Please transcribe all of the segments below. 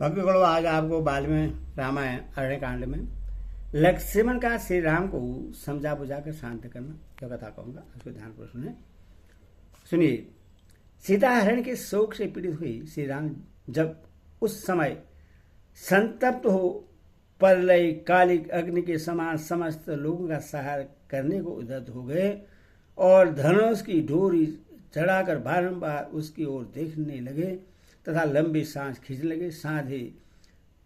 भक्तगणों, आज आपको वाल्मीकि रामायण अरण्यकांड में लक्ष्मण का श्री राम को समझा बुझा कर शांत करना जो कथा कहूंगा, उसको ध्यानपूर्वक सुनिए। सीता हरण के शोक से पीड़ित हुई श्री राम जब उस समय संतप्त हो प्रलय कालिक अग्नि के समान समस्त लोगों का सहार करने को उद्यत हो गए और धनुष की डोरी चढ़ाकर बारंबार उसकी ओर देखने लगे तथा लंबी सांस खींचने लगे, साथ ही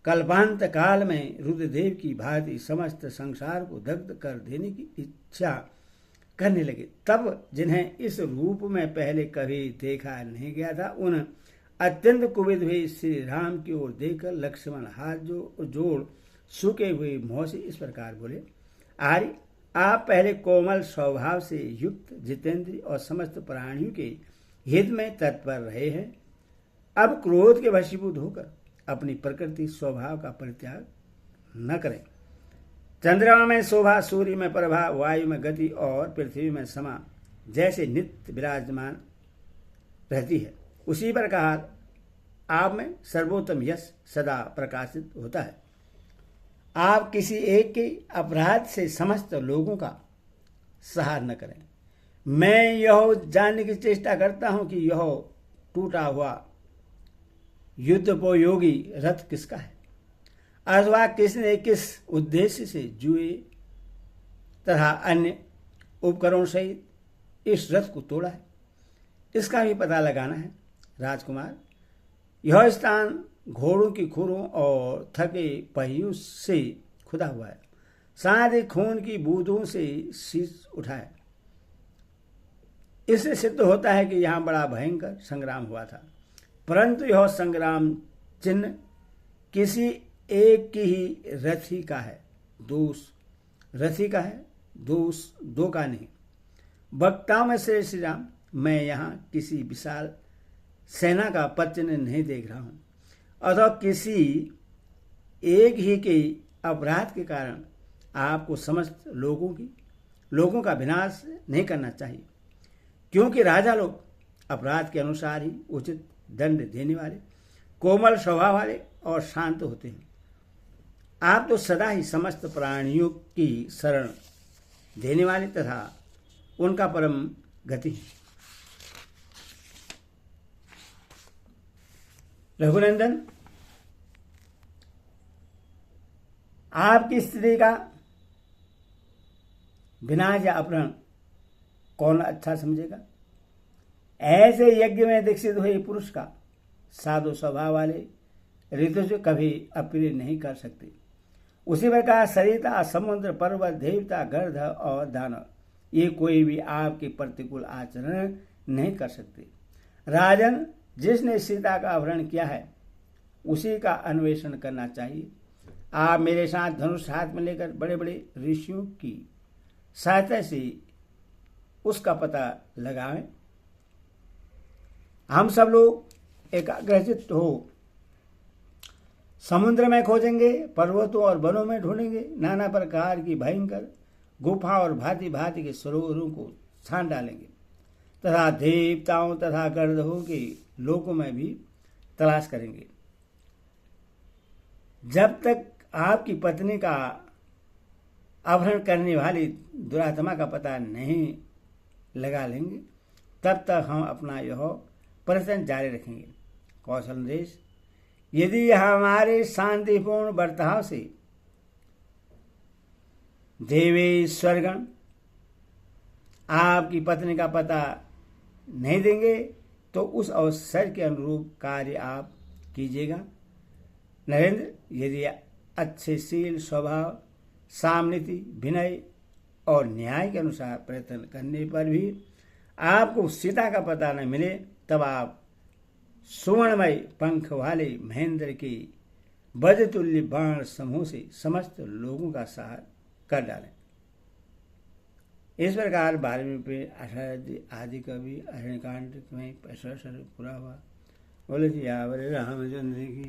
कल्पांत काल में रुद्रदेव की भांति समस्त संसार को दग्ध कर देने की इच्छा करने लगे। तब जिन्हें इस रूप में पहले कभी देखा नहीं गया था, उन अत्यंत कुपित हुए श्री राम की ओर देखकर लक्ष्मण हाथ जोड़ सूखे हुए मुंह से इस प्रकार बोले, आर्य, आप पहले कोमल स्वभाव से युक्त जितेंद्र और समस्त प्राणियों के हित में तत्पर रहे हैं। अब क्रोध के वशीभूत होकर अपनी प्रकृति स्वभाव का परित्याग न करें। चंद्रमा में शोभा, सूर्य में प्रभा, वायु में गति और पृथ्वी में समा जैसे नित्य विराजमान रहती है, उसी प्रकार आप में सर्वोत्तम यश सदा प्रकाशित होता है। आप किसी एक के अपराध से समस्त लोगों का सहार न करें। मैं यह जानने की चेष्टा करता हूं कि यह टूटा हुआ युद्धोपयोगी रथ किसका है, अथवा किसने किस उद्देश्य से जुए तथा अन्य उपकरणों सहित इस रथ को तोड़ा है, इसका भी पता लगाना है। राजकुमार, यह स्थान घोड़ों की खुरों और थके पहियों से खुदा हुआ है, साथ ही खून की बूंदों से शीश उठा है। इससे सिद्ध होता है कि यहां बड़ा भयंकर संग्राम हुआ था, परंतु यह संग्राम चिन्ह किसी एक की ही रथी का है, दोष रथी का है, दोष दो का नहीं। वक्ताओं में से श्री राम, मैं यहाँ किसी विशाल सेना का पतन नहीं देख रहा हूँ, अथवा किसी एक ही के अपराध के कारण आपको समस्त लोगों का विनाश नहीं करना चाहिए, क्योंकि राजा लोग अपराध के अनुसार ही उचित दंड देने वाले, कोमल स्वभाव वाले और शांत होते हैं। आप तो सदा ही समस्त प्राणियों की शरण देने वाले तथा उनका परम गति है। रघुनंदन, आपकी स्त्री का विनाश या अपहरण कौन अच्छा समझेगा? ऐसे यज्ञ में दीक्षित हुए पुरुष का साधु स्वभाव वाले ऋतु से कभी अप्रिय नहीं कर सकते। उसी प्रकार सरिता, समुद्र, पर्वत, देवता, गर्ध और दानव, ये कोई भी आपके प्रतिकूल आचरण नहीं कर सकते। राजन, जिसने सीता का अपहरण किया है उसी का अन्वेषण करना चाहिए। आप मेरे साथ धनुष हाथ में लेकर बड़े बड़े ऋषियों की सहायता से उसका पता लगाएं। हम सब लोग एकाग्रचित्त हो समुद्र में खोजेंगे, पर्वतों और वनों में ढूंढेंगे, नाना प्रकार की भयंकर गुफा और भांति भांति के सरोवरों को छान डालेंगे तथा देवताओं तथा गंधर्वों के लोकों में भी तलाश करेंगे। जब तक आपकी पत्नी का अपहरण करने वाली दुरात्मा का पता नहीं लगा लेंगे, तब तक हम अपना यह प्रयत्न जारी रखेंगे। कौशल नरेश, यदि हमारे शांतिपूर्ण बर्ताव से देवेश्वरगण आपकी पत्नी का पता नहीं देंगे तो उस अवसर के अनुरूप कार्य आप कीजिएगा। नरेंद्र, यदि अच्छे शील, स्वभाव, सामनीति, विनय और न्याय के अनुसार प्रयत्न करने पर भी आपको सीता का पता न मिले, तब आप सुवर्णमय पंख वाले महेंद्र के वज्रतुल्य बाण समूह से समस्त लोगों का सहार कर डालें। इस प्रकार 12वें पे आदि कवि अरण्यकांड में पूरा हुआ। बोले सियावर रामचंद्र की।